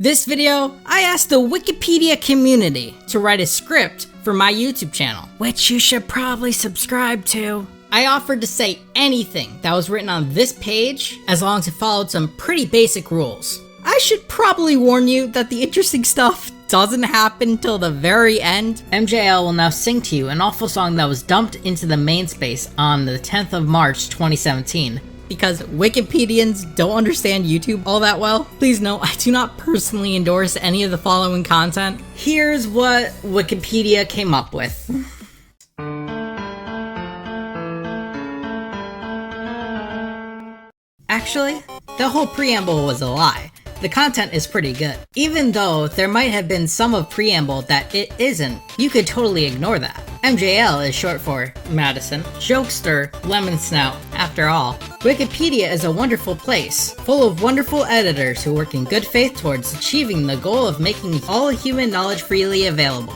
This video, I asked the Wikipedia community to write a script for my YouTube channel, which you should probably subscribe to. I offered to say anything that was written on this page, as long as it followed some pretty basic rules. I should probably warn you that the interesting stuff doesn't happen till the very end. MJL will now sing to you an awful song that was dumped into the main space on the 10th of March 2017. Because Wikipedians don't understand YouTube all that well, please note I do not personally endorse any of the following content. Here's what Wikipedia came up with. Actually, the whole preamble was a lie. The content is pretty good. Even though there might have been some of preamble that it isn't, you could totally ignore that. MJL is short for Madison, jokester, Lemonsnout, after all. Wikipedia is a wonderful place, full of wonderful editors who work in good faith towards achieving the goal of making all human knowledge freely available.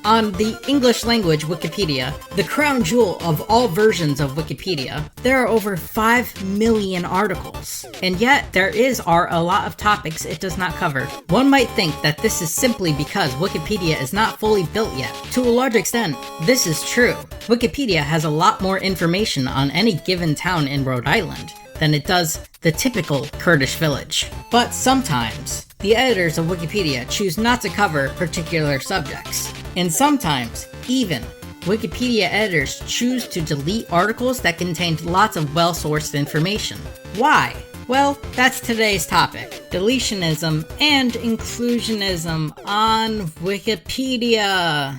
On the English language Wikipedia, the crown jewel of all versions of Wikipedia, there are over 5 million articles. And yet, there are a lot of topics it does not cover. One might think that this is simply because Wikipedia is not fully built yet. To a large extent, this is true. Wikipedia has a lot more information on any given town in Rhode Island than it does the typical Kurdish village. But sometimes, the editors of Wikipedia choose not to cover particular subjects. And sometimes, even, Wikipedia editors choose to delete articles that contained lots of well-sourced information. Why? Well, that's today's topic. Deletionism and inclusionism on Wikipedia.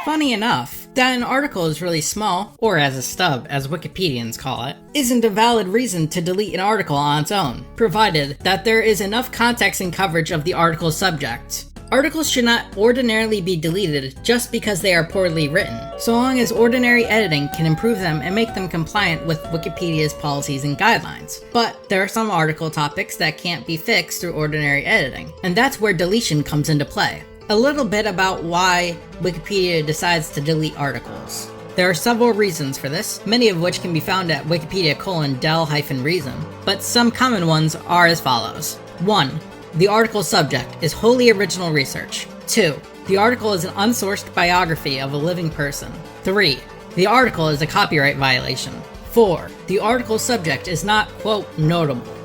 Funny enough, that an article is really small, or as a stub, as Wikipedians call it, isn't a valid reason to delete an article on its own, provided that there is enough context and coverage of the article's subject. Articles should not ordinarily be deleted just because they are poorly written, so long as ordinary editing can improve them and make them compliant with Wikipedia's policies and guidelines. But there are some article topics that can't be fixed through ordinary editing, and that's where deletion comes into play. A little bit about why Wikipedia decides to delete articles. There are several reasons for this, many of which can be found at wikipedia:del-reason, but some common ones are as follows. 1. The article subject is wholly original research. 2. The article is an unsourced biography of a living person. 3. The article is a copyright violation. 4. The article subject is not, quote, notable.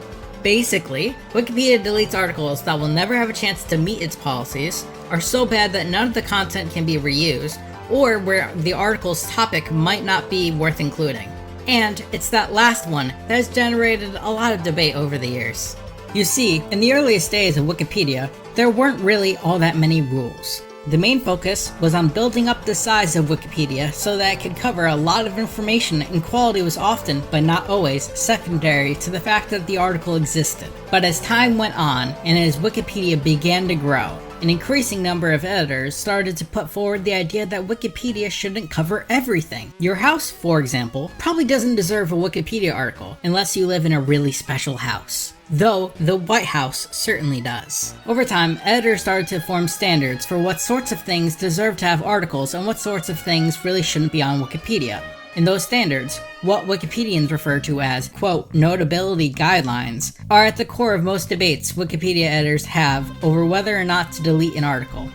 Basically, Wikipedia deletes articles that will never have a chance to meet its policies, are so bad that none of the content can be reused, or where the article's topic might not be worth including. And it's that last one that has generated a lot of debate over the years. You see, in the earliest days of Wikipedia, there weren't really all that many rules. The main focus was on building up the size of Wikipedia so that it could cover a lot of information, and quality was often, but not always, secondary to the fact that the article existed. But as time went on, and as Wikipedia began to grow, an increasing number of editors started to put forward the idea that Wikipedia shouldn't cover everything. Your house, for example, probably doesn't deserve a Wikipedia article unless you live in a really special house. Though the White House certainly does. Over time, editors started to form standards for what sorts of things deserve to have articles and what sorts of things really shouldn't be on Wikipedia. In those standards, what Wikipedians refer to as, quote, notability guidelines, are at the core of most debates Wikipedia editors have over whether or not to delete an article.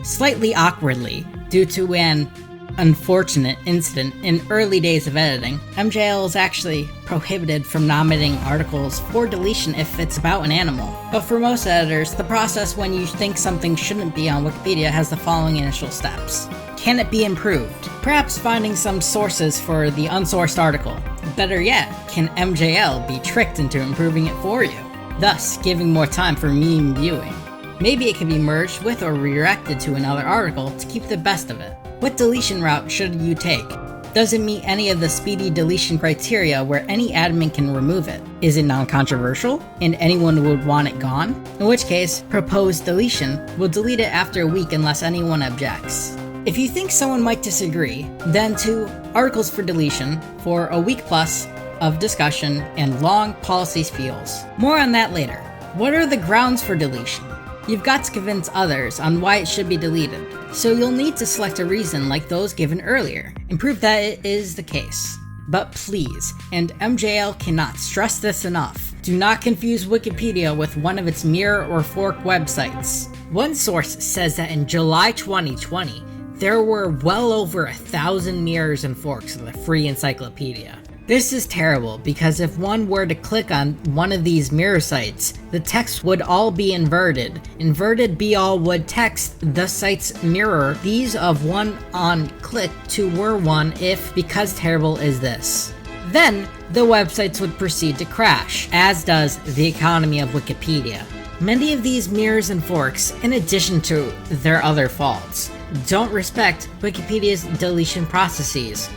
Slightly awkwardly, due to an unfortunate incident in early days of editing, MJL is actually prohibited from nominating articles for deletion if it's about an animal. But for most editors, the process when you think something shouldn't be on Wikipedia has the following initial steps. Can it be improved? Perhaps finding some sources for the unsourced article. Better yet, can MJL be tricked into improving it for you, thus giving more time for meme viewing? Maybe it can be merged with or redirected to another article to keep the best of it. What deletion route should you take? Does it meet any of the speedy deletion criteria where any admin can remove it? Is it non-controversial and anyone would want it gone? In which case, proposed deletion will delete it after a week unless anyone objects. If you think someone might disagree, then to articles for deletion for a week plus of discussion and long policy spiels. More on that later. What are the grounds for deletion? You've got to convince others on why it should be deleted, so you'll need to select a reason like those given earlier, and prove that it is the case. But please, and MJL cannot stress this enough, do not confuse Wikipedia with one of its mirror or fork websites. One source says that in July 2020, there were well over 1,000 mirrors and forks in the free encyclopedia. This is terrible because if one were to click on one of these mirror sites, the text would all be inverted. Inverted be all would text the site's mirror these of one on click to were one if because terrible is this. Then the websites would proceed to crash, as does the economy of Wikipedia. Many of these mirrors and forks, in addition to their other faults, don't respect Wikipedia's deletion processes.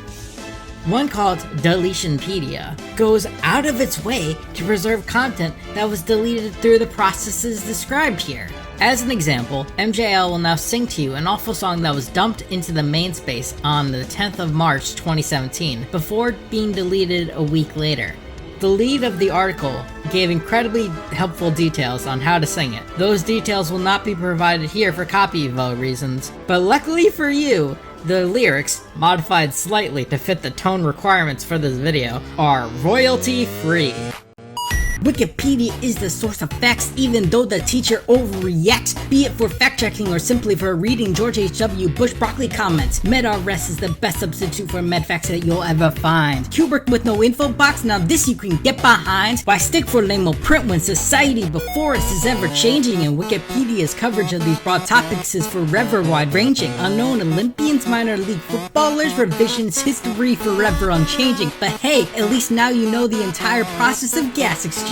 One called Deletionpedia goes out of its way to preserve content that was deleted through the processes described here. As an example, MJL will now sing to you an awful song that was dumped into the main space on the 10th of March 2017 before being deleted a week later. The lead of the article gave incredibly helpful details on how to sing it. Those details will not be provided here for copyright reasons, but luckily for you, the lyrics, modified slightly to fit the tone requirements for this video, are royalty-free. Wikipedia is the source of facts even though the teacher overreacts, be it for fact-checking or simply for reading George H.W. Bush broccoli comments. MedRS is the best substitute for medfacts that you'll ever find. Kubrick with no info box, now this you can get behind. Why stick for lame print when society before us is ever changing and Wikipedia's coverage of these broad topics is forever wide-ranging. Unknown Olympians, minor league footballers, revisions, history forever unchanging. But hey, at least now you know the entire process of gas exchange.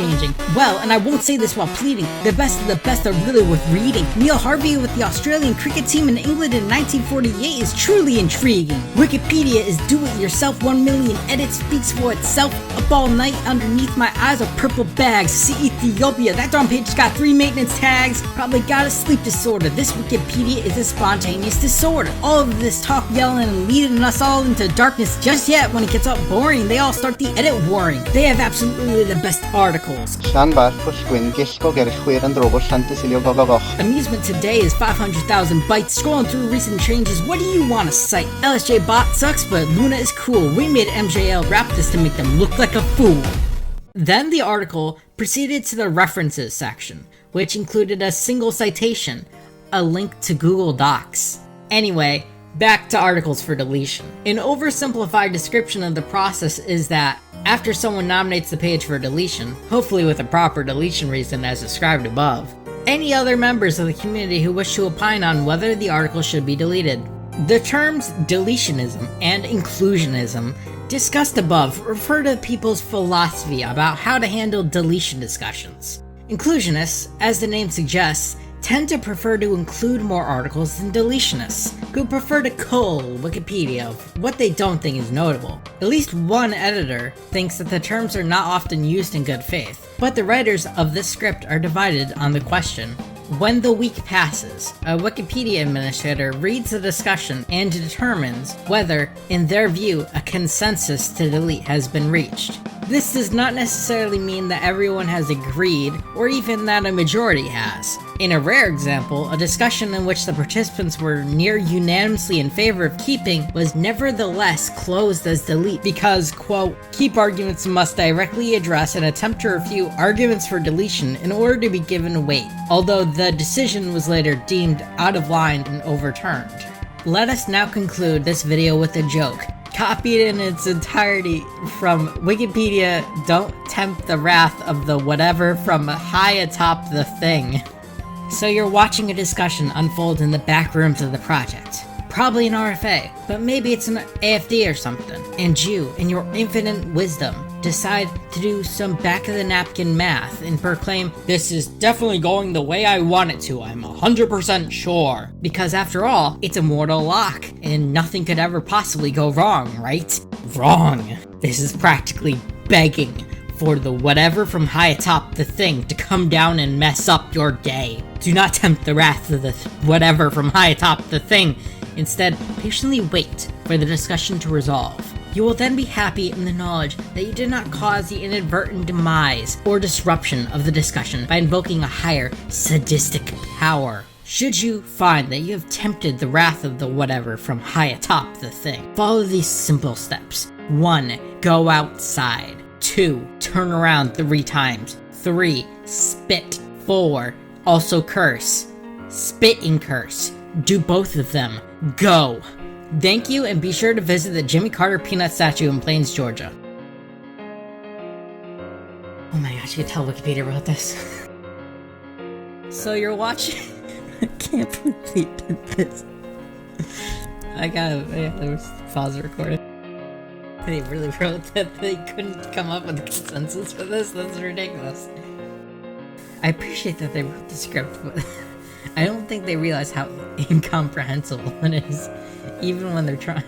Well, and I won't say this while pleading, the best of the best are really worth reading. Neil Harvey with the Australian cricket team in England in 1948 is truly intriguing. Wikipedia is do-it-yourself, 1 million edits speaks for itself. Up all night underneath my eyes are purple bags. See Ethiopia, that darn page got 3 maintenance tags. Probably got a sleep disorder. This Wikipedia is a spontaneous disorder. All of this talk yelling and leading us all into darkness just yet when it gets up boring, they all start the edit warring. They have absolutely the best articles. Amusement today is 500,000 bytes. Scrolling through recent changes, what do you want to cite? LSJ bot sucks, but Luna is cool. We made MJL rap this to make them look like a fool. Then the article proceeded to the references section, which included a single citation, a link to Google Docs. Anyway, back to articles for deletion. An oversimplified description of the process is that after someone nominates the page for deletion, hopefully with a proper deletion reason as described above, any other members of the community who wish to opine on whether the article should be deleted. The terms deletionism and inclusionism discussed above refer to people's philosophy about how to handle deletion discussions. Inclusionists, as the name suggests, tend to prefer to include more articles than deletionists, who prefer to cull Wikipedia of what they don't think is notable. At least one editor thinks that the terms are not often used in good faith, but the writers of this script are divided on the question. When the week passes, a Wikipedia administrator reads the discussion and determines whether, in their view, a consensus to delete has been reached. This does not necessarily mean that everyone has agreed, or even that a majority has. In a rare example, a discussion in which the participants were near unanimously in favor of keeping was nevertheless closed as delete because, quote, keep arguments must directly address and attempt to refute arguments for deletion in order to be given weight, although the decision was later deemed out of line and overturned. Let us now conclude this video with a joke. Copied in its entirety from Wikipedia, don't tempt the wrath of the whatever from high atop the thing. So you're watching a discussion unfold in the back rooms of the project. Probably an RFA, but maybe it's an AFD or something. And you, in your infinite wisdom, decide to do some back-of-the-napkin math and proclaim, this is definitely going the way I want it to, I'm 100% sure. Because after all, it's a mortal lock, and nothing could ever possibly go wrong, right? Wrong. This is practically begging for the whatever from high atop the thing to come down and mess up your day. Do not tempt the wrath of the whatever from high atop the thing. Instead, patiently wait for the discussion to resolve. You will then be happy in the knowledge that you did not cause the inadvertent demise or disruption of the discussion by invoking a higher, sadistic power. Should you find that you have tempted the wrath of the whatever from high atop the thing, follow these simple steps. 1. Go outside. 2. Turn around 3 times. 3. Spit. 4. Also curse. Spit and curse. Do both of them. Go! Thank you, and be sure to visit the Jimmy Carter Peanut statue in Plains, Georgia. Oh my gosh, you can tell Wikipedia wrote this. So you're watching... I can't believe they did this. I gotta pause the recording. They really wrote that they couldn't come up with a consensus for this? That's ridiculous. I appreciate that they wrote the script, but I don't think they realize how incomprehensible it is, even when they're trying.